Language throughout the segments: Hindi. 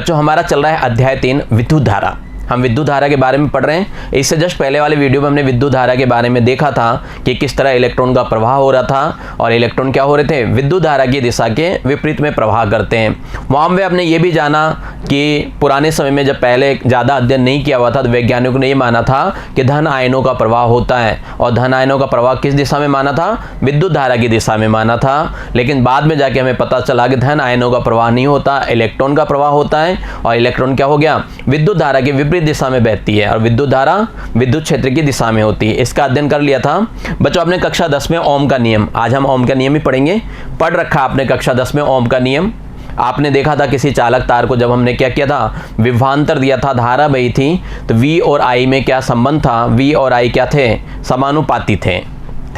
जो हमारा चल रहा है अध्याय 3 विद्युत धारा। हम विद्युत धारा के बारे में पढ़ रहे हैं। इससे जस्ट पहले वाले वीडियो में हमने विद्युत धारा के बारे में देखा था कि किस तरह इलेक्ट्रॉन का प्रवाह हो रहा था और इलेक्ट्रॉन क्या हो रहे थे, विद्युत धारा की दिशा के विपरीत में प्रवाह करते हैं। वहाँ में आपने ये भी जाना कि पुराने समय में जब पहले ज़्यादा अध्ययन नहीं किया हुआ था तो वैज्ञानिकों ने ये माना था कि धन आयनों का प्रवाह होता है, और धन आयनों का प्रवाह किस दिशा में माना था, विद्युत धारा की दिशा में माना था। लेकिन बाद में जाके हमें पता चला कि धन आयनों का प्रवाह नहीं होता, इलेक्ट्रॉन का प्रवाह होता है, और इलेक्ट्रॉन क्या हो गया, विद्युत धारा के विपरीत दिशा में बहती है, और विद्युत धारा विद्युत क्षेत्र की दिशा में होती है। इसका अध्ययन कर लिया था बच्चों आपने कक्षा 10 में ओम का नियम। आज हम ओम का नियम ही पढ़ेंगे। पढ़ रखा आपने कक्षा 10 में ओम का नियम। आपने देखा था किसी चालक तार को जब हमने क्या किया था, विभवांतर दिया था, धारा बही थी, तो V और I में क्या संबंध था, V और I क्या थे, समानुपाती थे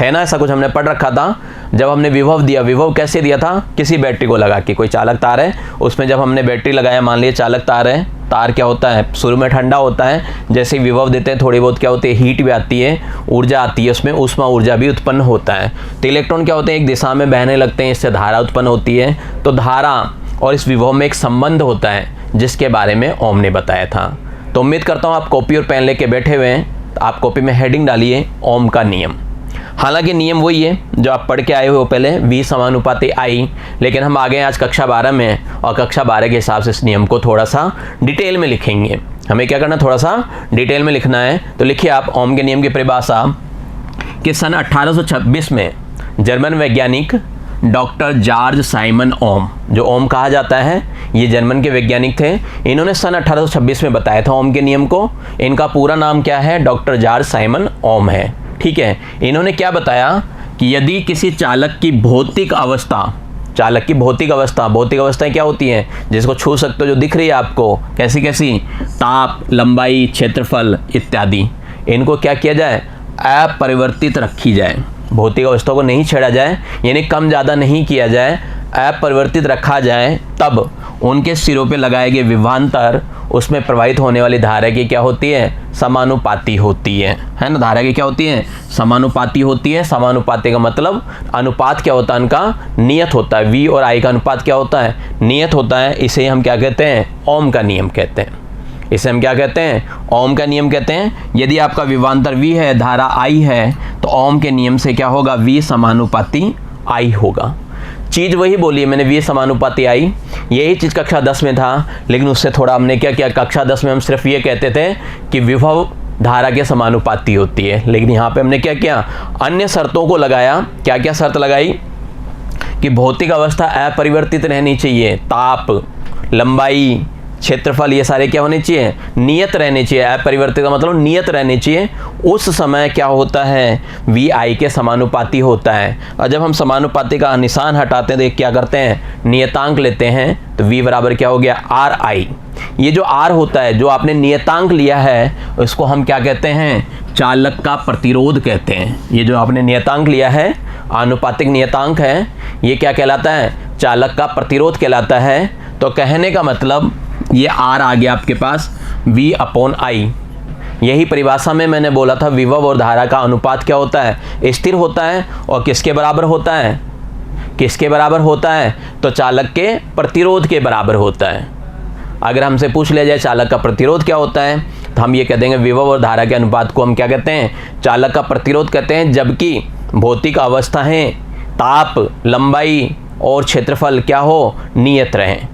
ना। ऐसा कुछ हमने पढ़ रखा था। जब हमने विभव दिया, विभव कैसे दिया था, किसी बैटरी को लगा के, कोई चालक तार है उसमें जब हमने बैटरी लगाया, मान लिया चालक तार है, तार क्या होता है, शुरू में ठंडा होता है, जैसे विभव देते हैं थोड़ी बहुत क्या होती है, हीट भी आती है, ऊर्जा आती है, उसमें ऊष्मा ऊर्जा भी उत्पन्न होता है। तो इलेक्ट्रॉन क्या होते हैं, एक दिशा में बहने लगते हैं, इससे धारा उत्पन्न होती है। तो धारा और इस विभव में एक संबंध होता है जिसके बारे में ओम ने बताया था। तो उम्मीद करता हूँ आप कॉपी और पेन लेके बैठे हुए हैं। तो आप कॉपी में हेडिंग डालिए ओम का नियम। हालांकि नियम वही है जो आप पढ़ के आए हो पहले, V समानुपाती I, लेकिन हम आ गए आज कक्षा 12 में, और कक्षा 12 के हिसाब से इस नियम को थोड़ा सा डिटेल में लिखेंगे। हमें क्या करना, थोड़ा सा डिटेल में लिखना है। तो लिखिए आप ओम के नियम की परिभाषा कि सन 1826 में जर्मन वैज्ञानिक डॉक्टर जॉर्ज साइमन ओम, जो ओम कहा जाता है, ये जर्मन के वैज्ञानिक थे। इन्होंने सन 1826 में बताया था ओम के नियम को। इनका पूरा नाम क्या है, डॉक्टर जॉर्ज साइमन ओम है। ठीक है। इन्होंने क्या बताया कि यदि किसी चालक की भौतिक अवस्था, चालक की भौतिक अवस्थाएं क्या होती हैं, जिसको छू सकते हो, जो दिख रही है आपको, कैसी कैसी, ताप, लंबाई, क्षेत्रफल इत्यादि, इनको क्या किया जाए, अपरिवर्तित रखी जाए। भौतिक अवस्था को नहीं छेड़ा जाए, यानी कम ज़्यादा नहीं किया जाए, अपरिवर्तित रखा जाए। तब उनके सिरों पे लगाए गए विभवांतर, उसमें प्रवाहित होने वाली धारा की क्या होती है, समानुपाती होती है ना। धारा की क्या होती है, समानुपाती होती है। समानुपाती का मतलब अनुपात क्या होता है, उनका नियत होता है। V और I का अनुपात क्या होता है, नियत होता है। इसे हम क्या कहते हैं, ओम का नियम कहते हैं। इसे हम क्या कहते हैं, ओम का नियम कहते हैं। यदि आपका विभवांतर V है, धारा I है, तो ओम के नियम से क्या होगा, V समानुपाती I होगा। चीज़ वही बोली है मैंने, V समानुपाती I, यही चीज़ कक्षा 10 में था। लेकिन उससे थोड़ा हमने क्या किया, कक्षा 10 में हम सिर्फ ये कहते थे कि विभव धारा के समानुपाती होती है, लेकिन यहाँ पे हमने क्या किया, अन्य शर्तों को लगाया। क्या क्या शर्त लगाई कि भौतिक अवस्था अपरिवर्तित रहनी चाहिए, ताप, लंबाई, क्षेत्रफल, ये सारे क्या होने चाहिए, नियत रहने चाहिए। अपरिवर्तित का मतलब नियत रहने चाहिए। उस समय क्या होता है, V I के समानुपाती होता है। और जब हम समानुपाती का निशान हटाते हैं तो क्या करते हैं, नियतांक लेते हैं। तो V बराबर क्या हो गया, R I। ये जो R होता है, जो आपने नियतांक लिया है, उसको हम क्या कहते हैं, चालक का प्रतिरोध कहते हैं। ये जो आपने नियतांक लिया है, आनुपातिक नियतांक है, ये क्या कहलाता है, चालक का प्रतिरोध कहलाता है। तो कहने का मतलब ये R आ गया आपके पास, V अपॉन I। यही परिभाषा में मैंने बोला था विभव और धारा का अनुपात क्या होता है, स्थिर होता है। और किसके बराबर होता है, किसके बराबर होता है, तो चालक के प्रतिरोध के बराबर होता है। अगर हमसे पूछ लिया जाए चालक का प्रतिरोध क्या होता है, तो हम ये कह देंगे विभव और धारा के अनुपात को हम क्या कहते हैं, चालक का प्रतिरोध कहते हैं। जबकि भौतिक अवस्थाएं, ताप, लंबाई और क्षेत्रफल क्या हो, नियत रहें।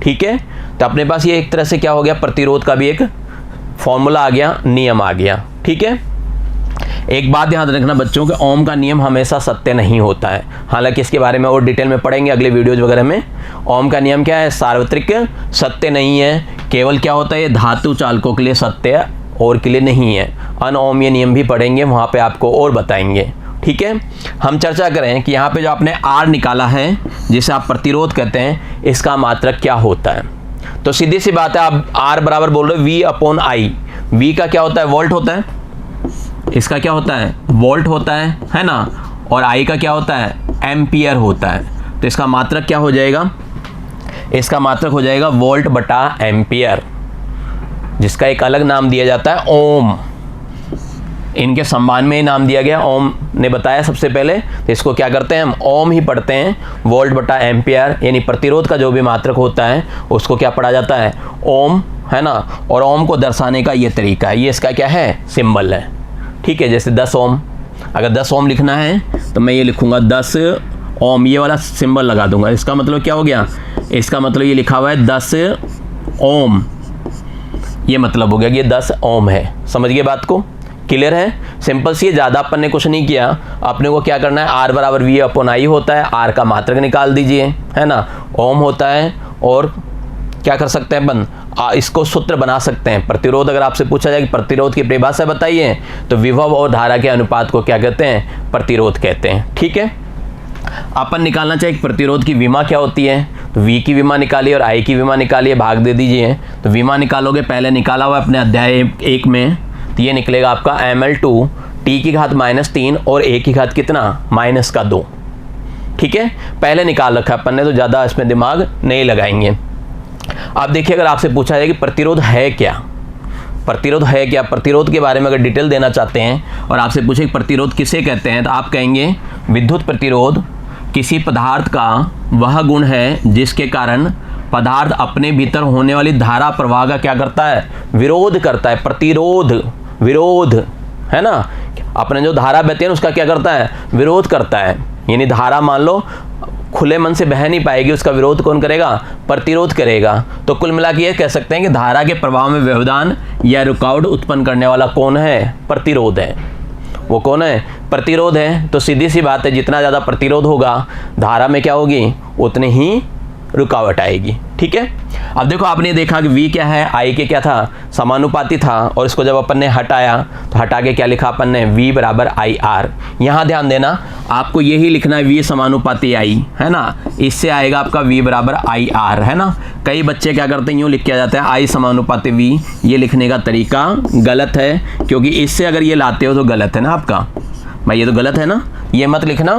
ठीक है। तो अपने पास ये एक तरह से क्या हो गया, प्रतिरोध का भी एक फॉर्मूला आ गया, नियम आ गया। ठीक है। एक बात ध्यान रखना बच्चों के, ओम का नियम हमेशा सत्य नहीं होता है। हालांकि इसके बारे में और डिटेल में पढ़ेंगे अगले वीडियोज वगैरह में। ओम का नियम क्या है, सार्वत्रिक सत्य नहीं है। केवल क्या होता है, ये धातु चालकों के लिए सत्य और के लिए नहीं है। अनओमीय नियम भी पढ़ेंगे, वहाँ पे आपको और बताएंगे। ठीक है। हम चर्चा करें कि यहाँ पे जो आपने R निकाला है, जिसे आप प्रतिरोध कहते हैं, इसका मात्रक क्या होता है। तो सीधी सी बात है, आप R बराबर बोल रहे हो V अपॉन I। V का क्या होता है, वोल्ट होता है, इसका क्या होता है, वोल्ट होता है ना। और I का क्या होता है, एम्पियर होता है। तो इसका मात्रक क्या हो जाएगा, इसका मात्रक हो जाएगा वोल्ट बटा एम्पियर, जिसका एक अलग नाम दिया जाता है ओम। इनके सम्मान में ही नाम दिया गया, ओम ने बताया सबसे पहले। तो इसको क्या करते हैं हम, ओम ही पढ़ते हैं। वोल्ट बटा एम्पियर यानी प्रतिरोध का जो भी मात्रक होता है उसको क्या पढ़ा जाता है, ओम, है ना। और ओम को दर्शाने का ये तरीका है, ये इसका क्या है, सिंबल है। ठीक है, जैसे 10 ओम, अगर 10 ओम लिखना है तो मैं ये लिखूंगा 10 ओम, ये वाला सिंबल लगा दूंगा। इसका मतलब क्या हो गया, इसका मतलब ये लिखा हुआ है 10 ओम, ये मतलब हो गया कि ये 10 ओम है। समझ गए बात को, क्लियर है, सिंपल सी, ज़्यादा अपन ने कुछ नहीं किया। अपने को क्या करना है, आर बराबर वी अपॉन आई होता है, आर का मात्रक निकाल दीजिए, है ना, ओम होता है। और क्या कर सकते हैं अपन, इसको सूत्र बना सकते हैं। प्रतिरोध, अगर आपसे पूछा जाए कि प्रतिरोध की परिभाषा बताइए, तो विभव और धारा के अनुपात को क्या कहते हैं, प्रतिरोध कहते हैं। ठीक है, अपन निकालना चाहिए प्रतिरोध की विमा क्या होती है, तो V की विमा निकालिए और I की विमा निकालिए, भाग दे दीजिए। तो विमा निकालोगे, पहले निकाला हुआ अपने अध्याय 1 में, तो ये निकलेगा आपका ml2 t की घात -3 और a की घात कितना, -2। ठीक है, पहले निकाल रखा अपन ने, तो ज़्यादा इसमें दिमाग नहीं लगाएंगे। अब देखिए, अगर आपसे पूछा जाए कि प्रतिरोध है क्या, प्रतिरोध है क्या, प्रतिरोध के बारे में अगर डिटेल देना चाहते हैं और आपसे पूछे प्रतिरोध किसे कहते हैं, तो आप कहेंगे विद्युत प्रतिरोध किसी पदार्थ का वह गुण है जिसके कारण पदार्थ अपने भीतर होने वाली धारा प्रवाह का क्या करता है, विरोध करता है। प्रतिरोध, विरोध, है ना, अपने जो धारा बहती है उसका क्या करता है, विरोध करता है। यानी धारा मान लो खुले मन से बह नहीं पाएगी, उसका विरोध कौन करेगा, प्रतिरोध करेगा। तो कुल मिला के ये कह सकते हैं कि धारा के प्रवाह में व्यवधान या रुकावट उत्पन्न करने वाला कौन है, प्रतिरोध है। वो कौन है, प्रतिरोध है। तो सीधी सी बात है, जितना ज़्यादा प्रतिरोध होगा धारा में क्या होगी, उतनी ही रुकावट आएगी। ठीक है, अब देखो आपने देखा कि V क्या है, I के क्या था, समानुपाती था, और इसको जब अपन ने हटाया तो हटा के क्या लिखा अपन ने, V बराबर IR। यहाँ ध्यान देना, आपको यही लिखना है V समानुपाती I, है ना, इससे आएगा आपका V बराबर IR, है ना। कई बच्चे क्या करते हैं, यूँ लिख के आ जाते हैं I समानुपाती V, ये लिखने का तरीका गलत है, क्योंकि इससे अगर ये लाते हो तो गलत है ना आपका भाई, ये तो गलत है ना, ये मत लिखना।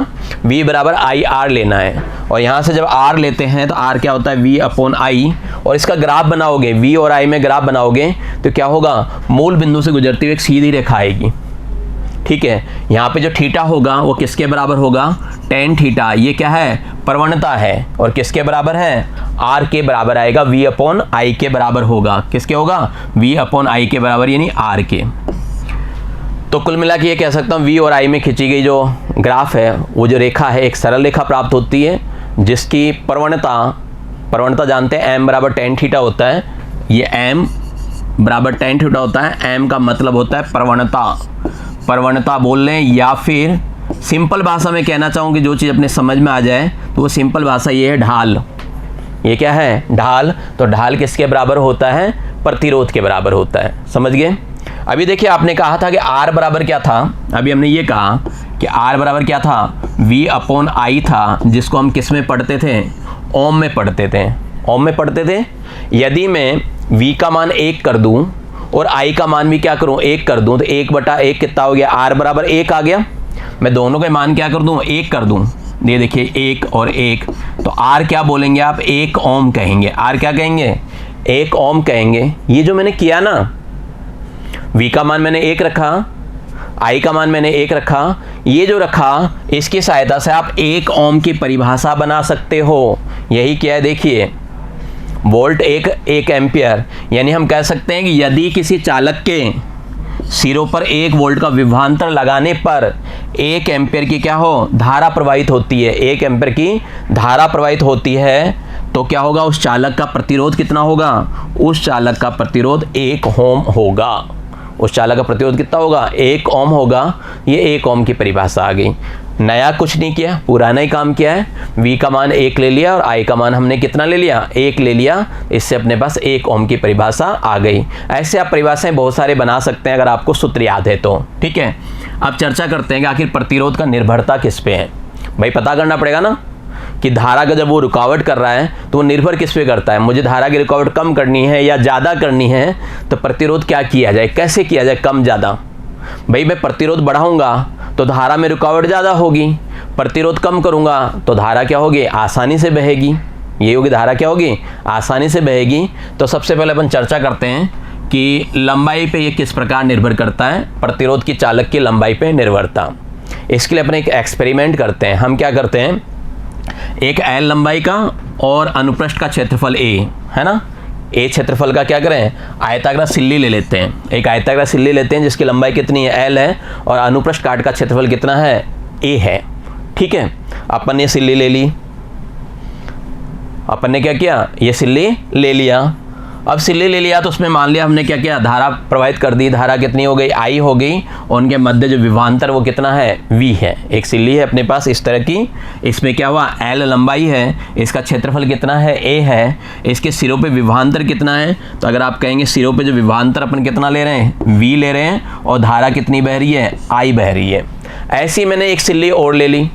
V बराबर IR लेना है, और यहाँ से जब R लेते हैं तो R क्या होता है, V अपॉन I, और इसका ग्राफ बनाओगे, V और I में ग्राफ बनाओगे तो क्या होगा, मूल बिंदु से गुजरती हुई एक सीधी रेखा आएगी। ठीक है, यहाँ पे जो थीटा होगा वो किसके बराबर होगा, tan थीटा, ये क्या है, प्रवणता है, और किसके बराबर है, R के बराबर आएगा, V अपॉन I के बराबर होगा। किसके होगा, V अपॉन I के बराबर, यानी R के। तो कुल मिला के ये कह सकता हूँ V और I में खींची गई जो ग्राफ है, वो जो रेखा है, एक सरल रेखा प्राप्त होती है जिसकी प्रवणता जानते हैं m बराबर tan थीटा होता है। ये m बराबर tan थीटा होता है, m का मतलब होता है प्रवणता बोल लें, या फिर सिंपल भाषा में कहना चाहूँ कि जो चीज़ अपने समझ में आ जाए, तो वो सिंपल भाषा ये है, ढाल। ये क्या है, ढाल। तो ढाल किसके बराबर होता है, प्रतिरोध के बराबर होता है। समझ गए। अभी देखिए, आपने कहा था कि R बराबर क्या था, अभी हमने ये कहा कि R बराबर क्या था, V अपॉन I था, जिसको हम किस में पढ़ते थे, ओम में पढ़ते थे, ओम में पढ़ते थे। यदि मैं V का मान 1 कर दूं और I का मान भी क्या करूं, 1 कर दूं, तो 1/1 कितना हो गया, R बराबर 1 आ गया। मैं दोनों के मान क्या कर दूं, 1 कर दूं, ये देखिए 1 और 1, तो R क्या बोलेंगे आप, 1 ओम कहेंगे। R क्या कहेंगे, 1 ओम कहेंगे। ये जो मैंने किया ना, V का मान मैंने 1 रखा, I का मान मैंने 1 रखा, ये जो रखा, इसकी सहायता से आप 1 ओम की परिभाषा बना सकते हो। यही क्या है, देखिए, वोल्ट 1 एम्पियर, यानी हम कह सकते हैं कि यदि किसी चालक के सिरों पर 1 वोल्ट का विभवांतर लगाने पर 1 एम्पियर की क्या हो, धारा प्रवाहित होती है, 1 एम्पियर की धारा प्रवाहित होती है, तो क्या होगा, उस चालक का प्रतिरोध कितना होगा, उस चालक का प्रतिरोध 1 ओम होगा। उस चालक का प्रतिरोध कितना होगा, 1 ओम होगा। ये 1 ओम की परिभाषा आ गई। नया कुछ नहीं किया, पुराना ही काम किया है। V का मान 1 ले लिया और I का मान हमने कितना ले लिया, 1 ले लिया। इससे अपने पास 1 ओम की परिभाषा आ गई। ऐसे आप परिभाषाएं बहुत सारे बना सकते हैं अगर आपको सूत्र याद है तो। ठीक है, अब चर्चा करते हैं कि आखिर प्रतिरोध का निर्भरता किस पे है। भाई पता करना पड़ेगा ना कि धारा का जब वो रुकावट कर रहा है तो वो निर्भर किस पे करता है। मुझे धारा की रुकावट कम करनी है या ज़्यादा करनी है, तो प्रतिरोध क्या किया जाए, कैसे किया जाए, कम ज़्यादा। भाई मैं प्रतिरोध बढ़ाऊंगा तो धारा में रुकावट ज़्यादा होगी, प्रतिरोध कम करूंगा तो धारा क्या होगी, आसानी से बहेगी। ये होगी धारा क्या होगी, आसानी से बहेगी। तो सबसे पहले अपन चर्चा करते हैं कि लंबाई पे ये किस प्रकार निर्भर करता है, प्रतिरोध की चालक की लंबाई पे निर्भरता। इसके लिए अपने एक एक्सपेरिमेंट करते हैं। हम क्या करते हैं, एक एल लंबाई का और अनुप्रस्थ का क्षेत्रफल ए है ना, ए क्षेत्रफल का क्या करें, आयताकार सिल्ली ले लेते हैं। एक आयताकार सिल्ली लेते हैं जिसकी लंबाई कितनी है, एल है, और अनुप्रस्थ काट का क्षेत्रफल कितना है, ए है। ठीक है, अपन ने सिल्ली ले ली, अपन ने क्या किया, ये सिल्ली ले लिया। अब सिल्ली ले लिया तो उसमें मान लिया हमने क्या किया, धारा प्रवाहित कर दी। धारा कितनी हो गई, आई हो गई, और उनके मध्य जो विभवांतर वो कितना है, वी है। एक सिल्ली है अपने पास इस तरह की, इसमें क्या हुआ, एल लंबाई है, इसका क्षेत्रफल कितना है, ए है, इसके सिरों पे विभवांतर कितना है, तो अगर आप कहेंगे सिरों पे जो विभवांतर अपन कितना ले रहे हैं, वी ले रहे हैं, और धारा कितनी बह रही है, आई बह रही है। ऐसी मैंने एक सिल्ली और ले ली,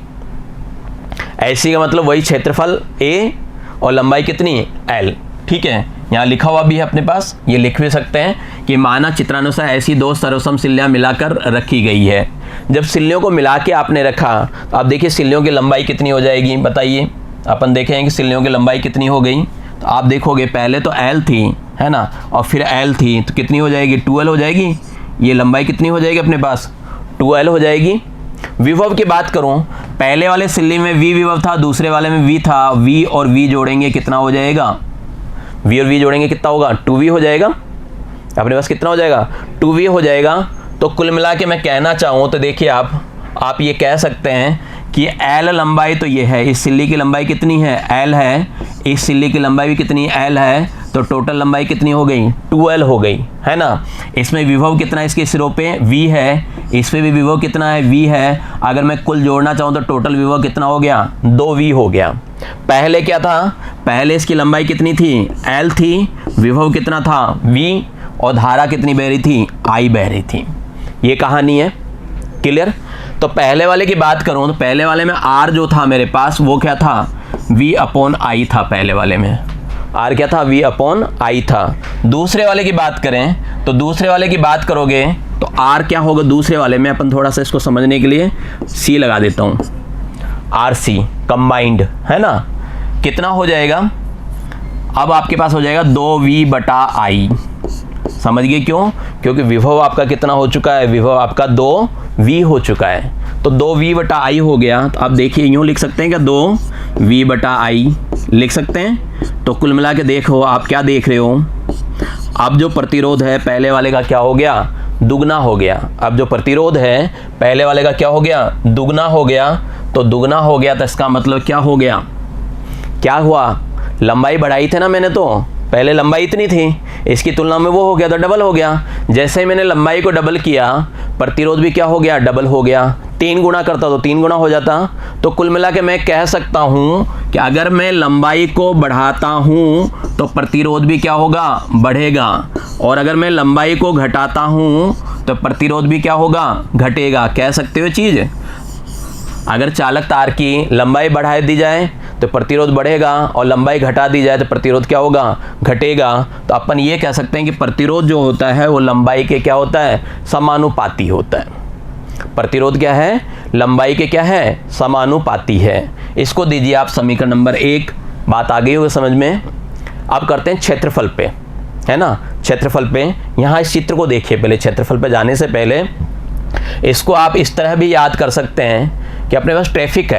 ऐसी का मतलब वही क्षेत्रफल ए और लंबाई कितनी, एल। ठीक है, यहाँ लिखा हुआ भी है अपने पास, ये लिख भी सकते हैं कि माना चित्रानुसार ऐसी दो सर्वसम सिल्लियाँ मिलाकर रखी गई है। जब सिल्लियों को मिला के आपने रखा तो आप देखिए सिल्लियों की लंबाई कितनी हो जाएगी, बताइए। अपन देखेंगे कि सिल्लियों की लंबाई कितनी हो गई, तो आप देखोगे पहले तो एल थी, है ना, और फिर एल थी, तो कितनी हो जाएगी, 2L हो जाएगी। ये लंबाई कितनी हो जाएगी अपने पास, 2L हो जाएगी। विभव की बात करूं, पहले वाले सिल्ली में V विभव था, दूसरे वाले में V था। V और V जोड़ेंगे कितना हो जाएगा, V और V जोड़ेंगे कितना होगा, 2V हो जाएगा। अपने पास कितना हो जाएगा, 2V हो जाएगा। तो कुल मिला के मैं कहना चाहूँ तो देखिए आप ये कह सकते हैं कि L लंबाई तो ये है, इस सिल्ली की लंबाई कितनी है, L है, इस सिल्ली की लंबाई भी कितनी, L है, तो टोटल लंबाई कितनी हो गई, 2L हो गई, है ना। इसमें विभव कितना है, इसके सिरों पे V है, इसमें भी विभव कितना है, V है। अगर मैं कुल जोड़ना चाहूँ तो टोटल विभव कितना हो गया, 2V हो गया। पहले क्या था, पहले इसकी लंबाई कितनी थी, L थी, विभव कितना था, V, और धारा कितनी बह रही थी, I बह रही थी। ये कहानी है, क्लियर। तो पहले वाले की बात करूं तो पहले वाले में R जो था मेरे पास वो क्या था, V/I था। पहले वाले में R क्या था, V/I था। दूसरे वाले की बात करें तो दूसरे वाले की बात करोगे तो R क्या होगा दूसरे वाले में, अपन थोड़ा सा इसको समझने के लिए C लगा देता हूँ, RC कंबाइंड, है ना। कितना हो जाएगा, अब आपके पास हो जाएगा 2V/I। समझ गए क्यों, क्योंकि विभव आपका कितना हो चुका है, विभव आपका 2V हो चुका है, तो 2V/I हो गया। तो आप देखिए यूँ लिख सकते हैं क्या, 2V/I लिख सकते हैं। तो कुल मिला के देखो आप क्या देख रहे हो, अब जो प्रतिरोध है पहले वाले का क्या हो गया, दुगना हो गया। अब जो प्रतिरोध है पहले वाले का क्या हो गया, दुगना हो गया। तो दुगना हो गया तो इसका मतलब क्या हो गया, क्या हुआ, लंबाई बढ़ाई थे ना मैंने, तो पहले लंबाई इतनी थी, इसकी तुलना में वो हो गया तो डबल हो गया। जैसे ही मैंने लंबाई को डबल किया प्रतिरोध भी क्या हो गया, डबल हो गया। 3 गुना करता तो 3 गुना हो जाता। तो कुल मिला के मैं कह सकता हूँ कि अगर मैं लंबाई को बढ़ाता हूँ तो प्रतिरोध भी क्या होगा, बढ़ेगा, और अगर मैं लंबाई को घटाता हूँ तो प्रतिरोध भी क्या होगा, घटेगा। कह सकते हो चीज़, अगर चालक तार की लंबाई बढ़ा दी जाए तो प्रतिरोध बढ़ेगा, और लंबाई घटा दी जाए तो प्रतिरोध क्या होगा, घटेगा। तो अपन ये कह सकते हैं कि प्रतिरोध जो होता है वो लंबाई के क्या होता है, समानुपाती होता है। प्रतिरोध क्या है, लंबाई के क्या है, समानुपाती है। इसको दीजिए आप समीकरण नंबर 1। बात आ गई होगी समझ में। अब करते हैं क्षेत्रफल पे, है ना। क्षेत्रफल पे यहाँ इस चित्र को देखिए पहले। क्षेत्रफल पे जाने से पहले इसको आप इस तरह भी याद कर सकते हैं कि अपने पास ट्रैफिक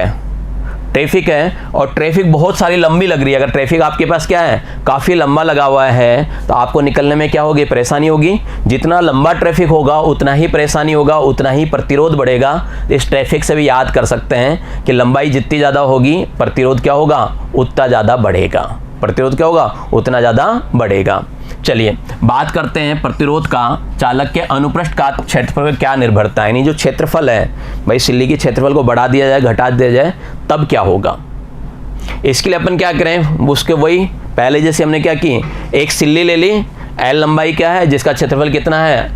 है और ट्रैफिक बहुत सारी लंबी लग रही है। अगर ट्रैफिक आपके पास क्या है, काफ़ी लंबा लगा हुआ है, तो आपको निकलने में क्या होगी, परेशानी होगी। जितना लंबा ट्रैफिक होगा उतना ही परेशानी होगा, उतना ही प्रतिरोध बढ़ेगा। इस ट्रैफिक से भी याद कर सकते हैं कि लंबाई जितनी ज़्यादा होगी प्रतिरोध क्या होगा, उतना ज़्यादा बढ़ेगा। प्रतिरोध क्या होगा, उतना ज़्यादा बढ़ेगा। चलिए बात करते हैं प्रतिरोध का चालक के अनुप्रस्थ काट क्षेत्रफल पर क्या निर्भरता है। यानी जो क्षेत्रफल है भाई, सिल्ली की क्षेत्रफल को बढ़ा दिया जाए, घटा दिया जाए, तब क्या होगा। इसके लिए अपन क्या करें, उसके वही पहले जैसे हमने क्या की, एक सिल्ली ले ली, एल लंबाई क्या है, जिसका क्षेत्रफल कितना है,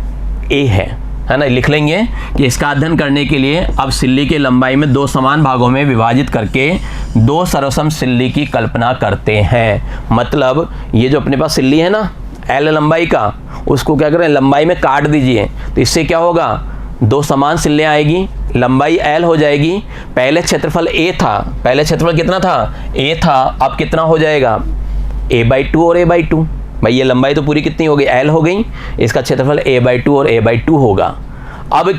ए है ना। लिख लेंगे कि इसका अध्ययन करने के लिए अब सिल्ली की लंबाई में 2 समान भागों में विभाजित करके 2 सर्वसम सिल्ली की कल्पना करते हैं। मतलब ये जो अपने पास सिल्ली है ना, एल लंबाई का, उसको क्या करें, लंबाई में काट दीजिए। तो इससे क्या होगा, 2 समान सिल्लियाँ आएगी, लंबाई एल हो जाएगी। पहले क्षेत्रफल ए था, पहले क्षेत्रफल कितना था, ए था, अब कितना हो जाएगा, a/2 और a/2, भाई ये लंबाई तो पूरी कितनी हो गई, l हो गई, इसका क्षेत्रफल a/2 और a/2 होगा। अब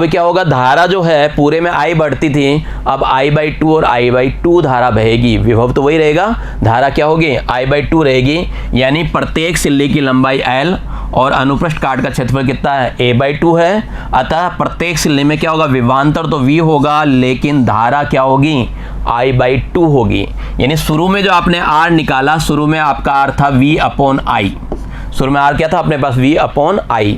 क्या होगा, धारा जो है पूरे में I बढ़ती थी, अब I/2 और I/2 धारा बहेगी, विभव तो वही रहेगा, धारा क्या होगी, I/2 रहेगी, यानी प्रत्येक सिल्ली की लंबाई l और अनुप्रस्थ काट का क्षेत्रफल कितना है, a/2 है। अतः प्रत्येक सिल्ली में क्या होगा, विभवांतर तो v होगा, लेकिन धारा क्या होगी, I/2 होगी। यानी शुरू में जो आपने r निकाला, शुरू में आपका r था v/i, शुरू में r क्या था अपने पास, v/i।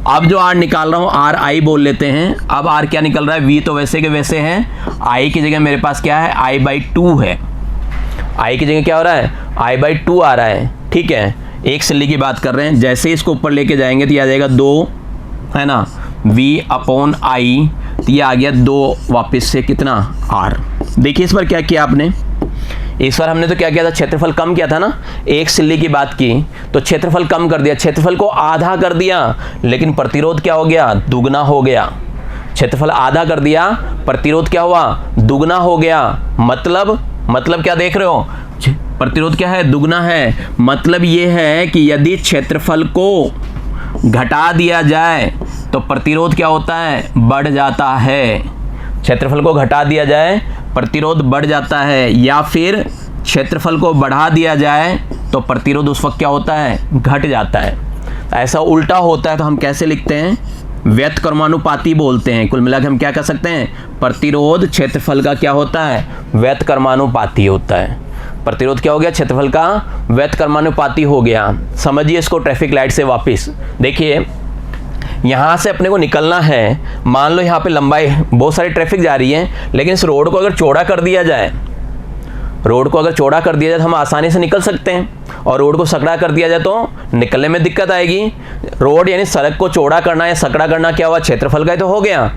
अब जो r निकाल रहा हूं, r i बोल लेते हैं। अब r क्या निकल रहा है, v तो वैसे के वैसे है, i की जगह मेरे पास क्या है, I/2 है, i की जगह क्या हो रहा है, I/2 आ रहा है। ठीक है, एक सिल्ली की बात कर रहे हैं, जैसे इसको ऊपर लेके जाएंगे तो ये आ जाएगा 2, है ना, v/i, तो ये आ गया 2 वापस से कितना, r। देखिए इस पर क्या किया आपने, इस बार हमने तो क्या किया था, क्षेत्रफल कम किया था ना, एक सिल्ली की बात की तो क्षेत्रफल कम कर दिया, क्षेत्रफल को आधा कर दिया, लेकिन प्रतिरोध क्या हो गया, दुगना हो गया। क्षेत्रफल आधा कर दिया, प्रतिरोध क्या हुआ, दुगना हो गया। मतलब क्या देख रहे हो, प्रतिरोध क्या है, दुगना है। मतलब ये है कि यदि क्षेत्रफल को घटा दिया जाए तो प्रतिरोध क्या होता है, बढ़ जाता है। क्षेत्रफल को घटा दिया जाए प्रतिरोध बढ़ जाता है, या फिर क्षेत्रफल को बढ़ा दिया जाए तो प्रतिरोध उस वक्त क्या होता है, घट जाता है। ऐसा उल्टा होता है तो हम कैसे लिखते हैं, व्यतकर्मानुपाती बोलते हैं। कुल मिलाकर हम क्या कर सकते हैं, प्रतिरोध क्षेत्रफल का क्या होता है, व्यतकर्मानुपाती होता है। प्रतिरोध क्या हो गया, क्षेत्रफल का व्यतकर्मानुपाती हो गया। समझिए इसको ट्रैफिक लाइट से वापस देखिए, यहाँ से अपने को निकलना है, मान लो यहाँ पे लंबाई बहुत सारी ट्रैफिक जा रही है, लेकिन इस रोड को अगर चौड़ा कर दिया जाए, तो हम आसानी से निकल सकते हैं, और रोड को सकड़ा कर दिया जाए तो निकलने में दिक्कत आएगी। रोड यानी सड़क को चौड़ा करना या सकड़ा करना क्या हुआ, क्षेत्रफल का ही तो हो गया।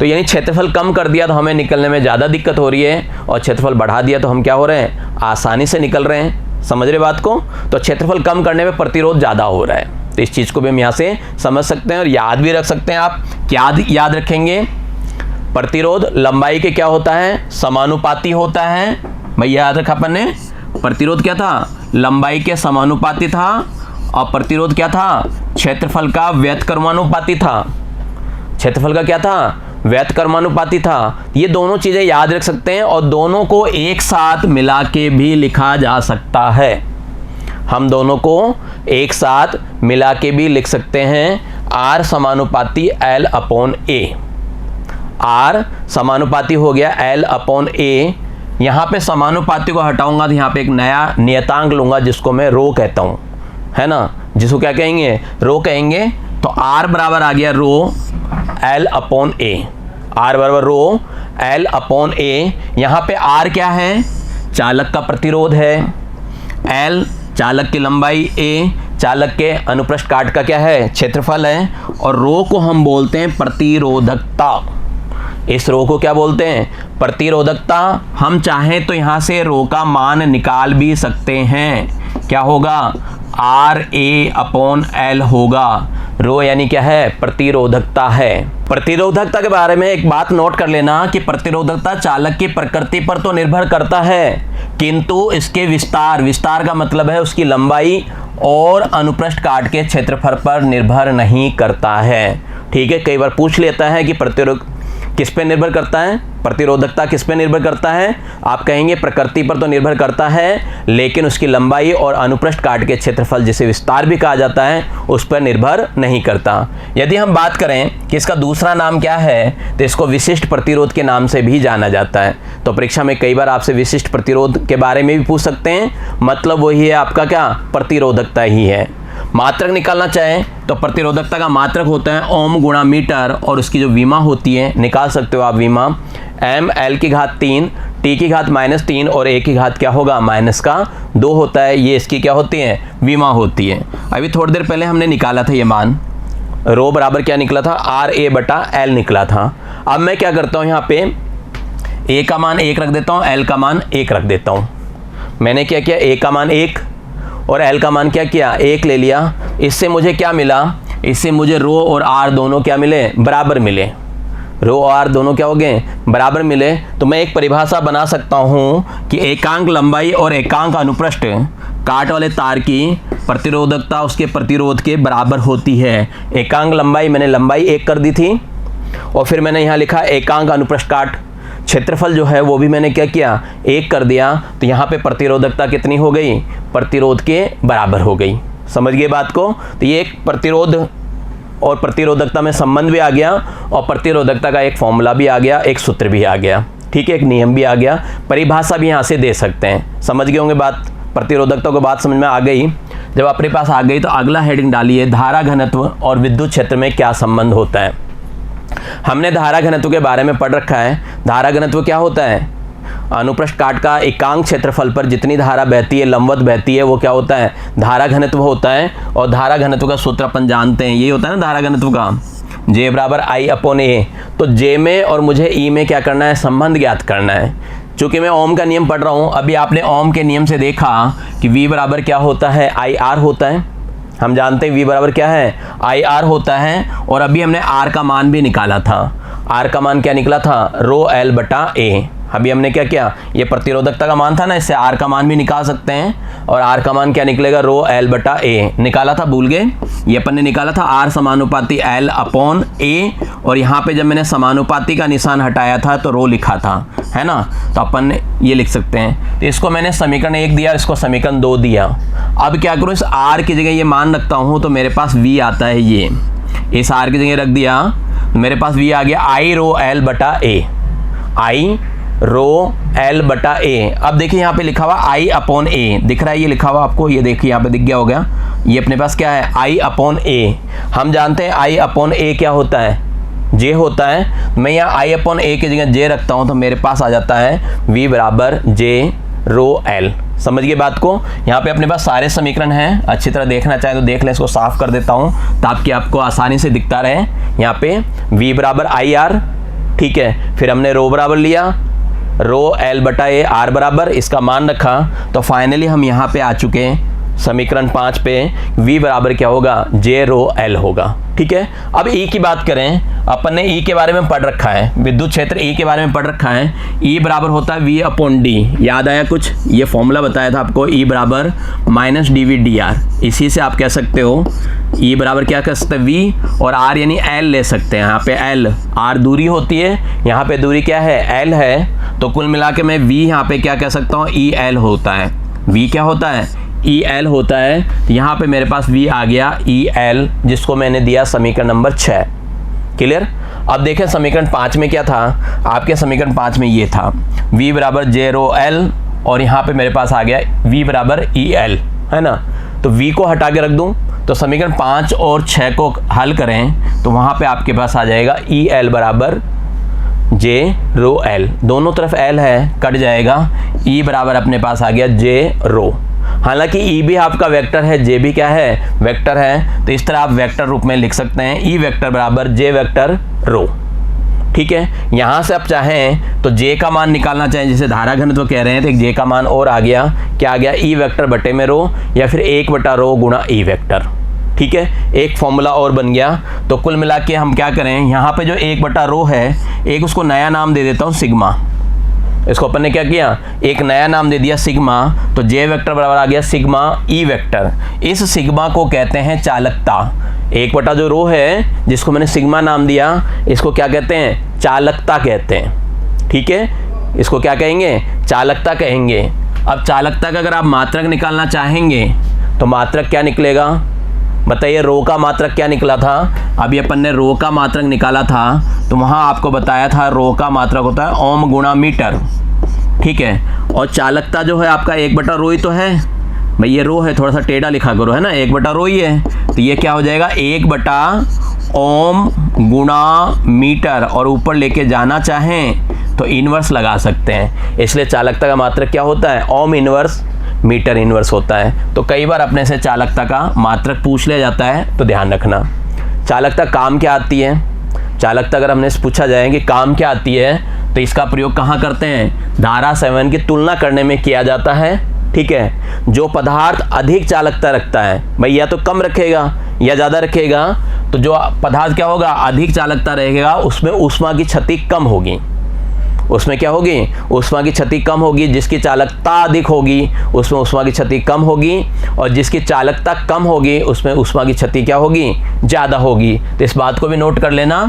तो यानी क्षेत्रफल कम कर दिया तो हमें निकलने में ज़्यादा दिक्कत हो रही है, और क्षेत्रफल बढ़ा दिया तो हम क्या हो रहे हैं, आसानी से निकल रहे हैं। समझ रहे बात को, तो क्षेत्रफल कम करने में प्रतिरोध ज़्यादा हो रहा है। तो इस चीज़ को भी हम यहाँ से समझ सकते हैं और याद भी रख सकते हैं। आप क्या याद रखेंगे, प्रतिरोध लंबाई के क्या होता है, समानुपाती होता है। भाई याद रखा अपन ने, प्रतिरोध क्या था, लंबाई के समानुपाती था, और प्रतिरोध क्या था, क्षेत्रफल का व्यतकर्मानुपाती था। क्षेत्रफल का क्या था, व्यतकर्मानुपाती था। ये दोनों चीज़ें याद रख सकते हैं, और दोनों को एक साथ मिला के भी लिखा जा सकता है। हम दोनों को एक साथ मिला के भी लिख सकते हैं, R समानुपाती L/A। R समानुपाती हो गया L/A। यहाँ पे समानुपाती को हटाऊंगा तो यहाँ पे एक नया नियतांक लूंगा जिसको मैं रो कहता हूँ, है ना, जिसको क्या कहेंगे, रो कहेंगे। तो R बराबर आ गया रो L/A, R बराबर रो L/A। यहाँ पे R क्या है, चालक का प्रतिरोध है, L चालक की लंबाई, A चालक के अनुप्रस्थ काट का क्या है, क्षेत्रफल है, और रो को हम बोलते हैं प्रतिरोधकता। इस रो को क्या बोलते हैं, प्रतिरोधकता। हम चाहें तो यहाँ से रो का मान निकाल भी सकते हैं, क्या होगा, RA/L होगा। रो यानी क्या है, प्रतिरोधकता है। प्रतिरोधकता के बारे में एक बात नोट कर लेना कि प्रतिरोधकता चालक की प्रकृति पर तो निर्भर करता है, किंतु इसके विस्तार का मतलब है उसकी लंबाई और अनुप्रस्थ काट के क्षेत्रफल पर निर्भर नहीं करता है। ठीक है, कई बार पूछ लेता है कि प्रतिरोध किस पे निर्भर करता है, प्रतिरोधकता किस पे निर्भर करता है। आप कहेंगे प्रकृति पर तो निर्भर करता है, लेकिन उसकी लंबाई और अनुप्रस्थ काट के क्षेत्रफल जिसे विस्तार भी कहा जाता है उस पर निर्भर नहीं करता। यदि हम बात करें कि इसका दूसरा नाम क्या है, तो इसको विशिष्ट प्रतिरोध के नाम से भी जाना जाता है। तो परीक्षा में कई बार आपसे विशिष्ट प्रतिरोध के बारे में भी पूछ सकते हैं, मतलब वही है आपका क्या, प्रतिरोधकता ही है। मात्रक निकालना चाहें तो प्रतिरोधकता का मात्रक होता है ओम गुणा मीटर, और उसकी जो विमा होती है निकाल सकते हो आप विमा, m/L3 t⁻³ और a⁻³ क्या होगा, -2 होता है। ये इसकी क्या होती है, विमा होती है। अभी थोड़ी देर पहले हमने निकाला था ये मान, रो बराबर क्या निकला था, RA/L निकला था। अब मैं क्या करता हूँ, यहाँ पे a का मान 1 रख देता हूँ, L का मान 1 रख देता हूँ। मैंने क्या किया, a का मान 1 और L का मान क्या किया, 1 ले लिया। इससे मुझे क्या मिला, इससे मुझे रो और R दोनों क्या मिले, बराबर मिले। रो आर दोनों क्या हो गए, बराबर मिले, तो मैं एक परिभाषा बना सकता हूँ कि एकांक लंबाई और एकांक अनुप्रस्थ काट वाले तार की प्रतिरोधकता उसके प्रतिरोध के बराबर होती है। एकांक लंबाई मैंने लंबाई 1 कर दी थी, और फिर मैंने यहाँ लिखा एकांक अनुप्रस्थ काट क्षेत्रफल जो है वो भी मैंने क्या किया, 1 कर दिया। तो यहाँ पे प्रतिरोधकता कितनी हो गई, प्रतिरोध के बराबर हो गई। समझ गए बात को। तो ये एक प्रतिरोध और प्रतिरोधकता में संबंध भी आ गया, और प्रतिरोधकता का एक फॉर्मूला भी आ गया, एक सूत्र भी आ गया, ठीक है, एक नियम भी आ गया, परिभाषा भी यहाँ से दे सकते हैं। समझ गए होंगे बात, प्रतिरोधकता को बात समझ में आ गई। जब अपने पास आ गई तो अगला हेडिंग डालिए, धारा घनत्व और विद्युत क्षेत्र में क्या संबंध होता है। हमने धारा घनत्व के बारे में पढ़ रखा है। धारा घनत्व क्या होता है, अनुप्रस्थ काट का एकांक क्षेत्रफल पर जितनी धारा बहती है, लंबवत बहती है, वो क्या होता है, धारा घनत्व होता है। और धारा घनत्व का सूत्र अपन जानते हैं, ये होता है ना धारा घनत्व का, J बराबर I/A। तो J में और मुझे E में क्या करना है, संबंध ज्ञात करना है। चूंकि मैं ओम का नियम पढ़ रहा हूँ, अभी आपने ओम के नियम से देखा कि V बराबर क्या होता है, IR होता है। हम जानते हैं V बराबर क्या है, IR होता है। और अभी हमने R का मान भी निकाला था। R का मान क्या निकला था, ρL/A। अभी हमने क्या किया, ये प्रतिरोधकता का मान था ना, इससे R का मान भी निकाल सकते हैं। और R का मान क्या निकलेगा, ρL/A निकाला था, भूल गए, ये अपन ने निकाला था R समानुपाती L/A। और यहाँ पे जब मैंने समानुपाती का निशान हटाया था तो रो लिखा था, है ना, तो अपन ने ये लिख सकते हैं। तो इसको मैंने समीकरण 1 दिया, इसको समीकरण 2 दिया। अब क्या करूँ, इस R की जगह ये मान रखता हूँ तो मेरे पास V आता है, ये इस R की जगह रख दिया तो मेरे पास V आ गया I/ρL/A, I/ρL/A। अब देखिए यहाँ पे लिखा हुआ I/A दिख रहा है, ये लिखा हुआ आपको, ये देखिए यहाँ पे दिख गया होगा, ये अपने पास क्या है, I/A। हम जानते हैं I/A क्या होता है, J होता है। मैं यहाँ I/A की जगह J रखता हूँ तो मेरे पास आ जाता है V बराबर J/ρL। समझ गए बात को। यहाँ पे अपने पास सारे समीकरण हैं, अच्छी तरह देखना चाहे तो देख लें, इसको साफ कर देता हूँ ताकि आपको आसानी से दिखता रहे। यहाँ पे V बराबर IR, ठीक है, फिर हमने रो बराबर लिया, ρL/A, R बराबर इसका मान रखा। तो फाइनली हम यहाँ पे आ चुके हैं समीकरण 5 पे, V बराबर क्या होगा, J/ρL होगा, ठीक है। अब E की बात करें, अपन ने E के बारे में पढ़ रखा है, विद्युत क्षेत्र E के बारे में पढ़ रखा है। E बराबर होता है V/D, याद आया कुछ, ये फॉर्मूला बताया था आपको, E बराबर -dV/dr। इसी से आप कह सकते हो E बराबर क्या कह सकते हैं, V और R यानी L ले सकते हैं। यहाँ पे L, R दूरी होती है, यहाँ पे दूरी क्या है, L है। तो कुल मिला के मैं V यहाँ पे क्या कह सकता हूँ, EL होता है। V क्या होता है, EL होता है। तो यहाँ पे मेरे पास V आ गया EL, जिसको मैंने दिया समीकरण नंबर 6। क्लियर। अब देखें समीकरण 5 में क्या था, आपके समीकरण 5 में ये था V बराबर J/ρL, और यहाँ पे मेरे पास आ गया V बराबर EL, है ना। तो V को हटा के रख दूँ तो समीकरण 5 और 6 को हल करें तो वहाँ पे आपके पास आ जाएगा EL बराबर J/ρL। दोनों तरफ L है, कट जाएगा, E बराबर अपने पास आ गया J/ρ। हालांकि E भी आपका वेक्टर है, J भी क्या है, वेक्टर है। तो इस तरह आप वेक्टर रूप में लिख सकते हैं, E वेक्टर बराबर J वेक्टर ρ, ठीक है। यहाँ से आप चाहें तो J का मान निकालना चाहें, जिसे धारा घनत्व कह रहे हैं, तो एक J का मान और आ गया, क्या आ गया, E वेक्टर बटे में ρ, या फिर 1/ρ गुणा E वेक्टर, ठीक है। एक फॉर्मूला और बन गया। तो कुल मिला के हम क्या करें, यहाँ पे जो 1/ρ है, एक उसको नया नाम दे देता हूँ सिग्मा। इसको अपन ने क्या किया, एक नया नाम दे दिया सिग्मा। तो J वेक्टर बराबर आ गया सिग्मा E वेक्टर। इस सिग्मा को कहते हैं चालकता। 1 जो रो है, जिसको मैंने सिग्मा नाम दिया, इसको क्या कहते हैं, चालकता कहते हैं, ठीक है। इसको क्या कहेंगे, चालकता कहेंगे। अब चालकता का अगर आप मात्रक निकालना चाहेंगे तो मात्रक क्या निकलेगा, बताइए, रो का मात्रक क्या निकला था। अभी अपन ने रो का मात्रक निकाला था, तो वहाँ आपको बताया था रो का मात्रक होता है ओम गुणा मीटर, ठीक है। और चालकता जो है आपका 1/ρ ही तो है भाई, ये रो है, थोड़ा सा टेढ़ा लिखा करो, है ना, 1/ρ ही है। तो ये क्या हो जाएगा, 1/ओम गुणा मीटर, और ऊपर लेके जाना चाहें तो इनवर्स लगा सकते हैं। इसलिए चालकता का मात्रक क्या होता है, ओम इनवर्स मीटर इनवर्स होता है। तो कई बार अपने से चालकता का मात्रक पूछ लिया जाता है, तो ध्यान रखना। चालकता काम क्या आती है, चालकता अगर हमने पूछा जाए कि काम क्या आती है, तो इसका प्रयोग कहाँ करते हैं, धारा संवहन की तुलना करने में किया जाता है, ठीक है। जो पदार्थ अधिक चालकता रखता है भाई, या तो कम रखेगा या ज़्यादा रखेगा तो जो पदार्थ क्या होगा, अधिक चालकता रहेगा, उसमें ऊष्मा की क्षति कम होगी। उसमें क्या होगी, ऊष्मा की क्षति कम होगी। जिसकी चालकता अधिक होगी उसमें ऊष्मा की क्षति कम होगी, और जिसकी चालकता कम होगी उसमें ऊष्मा की क्षति क्या होगी, ज़्यादा होगी। तो इस बात को भी नोट कर लेना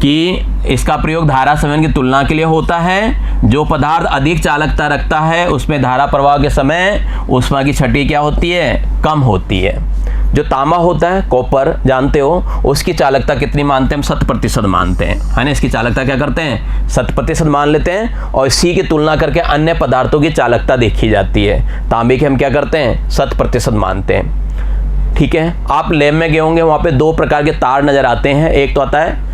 कि इसका प्रयोग धारा संवहन की तुलना के लिए होता है। जो पदार्थ अधिक चालकता रखता है उसमें धारा प्रवाह के समय ऊष्मा की क्षति क्या होती है, कम होती है। जो तांबा होता है, कॉपर जानते हो, उसकी चालकता कितनी मानते हैं हम, 100% मानते हैं, है ना। इसकी चालकता क्या करते हैं, 100% मान लेते हैं, और इसी की तुलना करके अन्य पदार्थों की चालकता देखी जाती है। तांबे की हम क्या करते हैं, 100% मानते हैं। ठीक है, आप लैब में गए होंगे, वहाँ पे 2 प्रकार के तार नजर आते हैं। एक तो आता है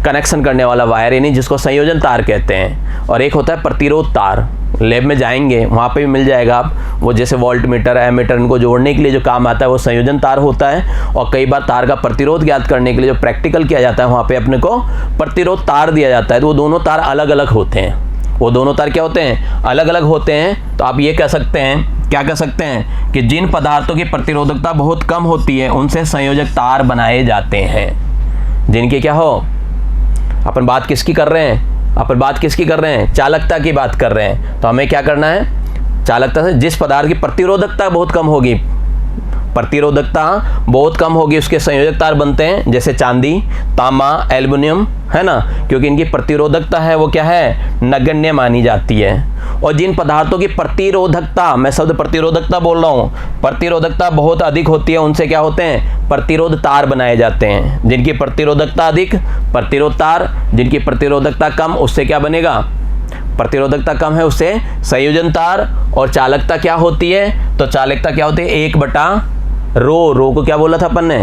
कनेक्शन करने वाला वायर, यानी जिसको संयोजन तार कहते हैं, और एक होता है प्रतिरोध तार। लैब में जाएंगे वहाँ पे भी मिल जाएगा आप, वो जैसे वोल्ट मीटर, एमीटर, इनको जोड़ने के लिए जो काम आता है वो संयोजन तार होता है। और कई बार तार का प्रतिरोध ज्ञात करने के लिए जो प्रैक्टिकल किया जाता है वहाँ पे अपने को प्रतिरोध तार दिया जाता है। तो वो दोनों तार अलग अलग होते हैं। वो दोनों तार क्या होते हैं, अलग अलग होते हैं। तो आप ये कह सकते हैं, क्या कह सकते हैं, कि जिन पदार्थों की प्रतिरोधकता बहुत कम होती है उनसे संयोजक तार बनाए जाते हैं। जिनकी क्या हो, अपन बात किसकी कर रहे हैं, अपन बात किसकी कर रहे हैं, चालकता की बात कर रहे हैं। तो हमें क्या करना है, चालकता से जिस पदार्थ की प्रतिरोधकता बहुत कम होगी, प्रतिरोधकता बहुत कम होगी, उसके संयोजक तार बनते हैं। जैसे चांदी, तांबा, एल्युमिनियम, है ना, क्योंकि इनकी प्रतिरोधकता है वो क्या है, नगण्य मानी जाती है। और जिन पदार्थों की प्रतिरोधकता, मैं शब्द प्रतिरोधकता बोल रहा हूँ, प्रतिरोधकता बहुत अधिक होती है, उनसे क्या होते हैं, प्रतिरोध तार बनाए जाते हैं। जिनकी प्रतिरोधकता अधिक, प्रतिरोध तार। जिनकी प्रतिरोधकता कम, उससे क्या बनेगा, प्रतिरोधकता कम है, उससे संयोजन तार। और चालकता क्या होती है, तो चालकता क्या होती है, 1/ρ। रो को क्या बोला था अपन ने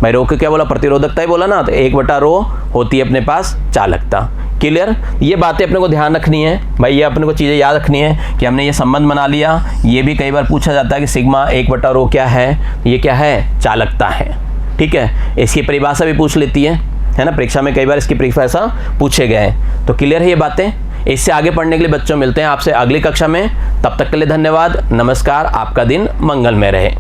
भाई, रो को क्या बोला, प्रतिरोधकता ही बोला ना। तो 1/ρ होती है अपने पास चालकता। क्लियर, ये बातें अपने को ध्यान रखनी है भाई, ये अपने को चीज़ें याद रखनी है कि हमने ये संबंध बना लिया। ये भी कई बार पूछा जाता है कि सिग्मा 1/ρ क्या है, ये क्या है, चालकता है। ठीक है, इसकी परिभाषा भी पूछ लेती है ना, परीक्षा में कई बार इसकी परिभाषा पूछे गए हैं। तो क्लियर है ये बातें। इससे आगे पढ़ने के लिए बच्चों मिलते हैं आपसे अगली कक्षा में। तब तक के लिए धन्यवाद, नमस्कार, आपका दिन मंगलमय रहे।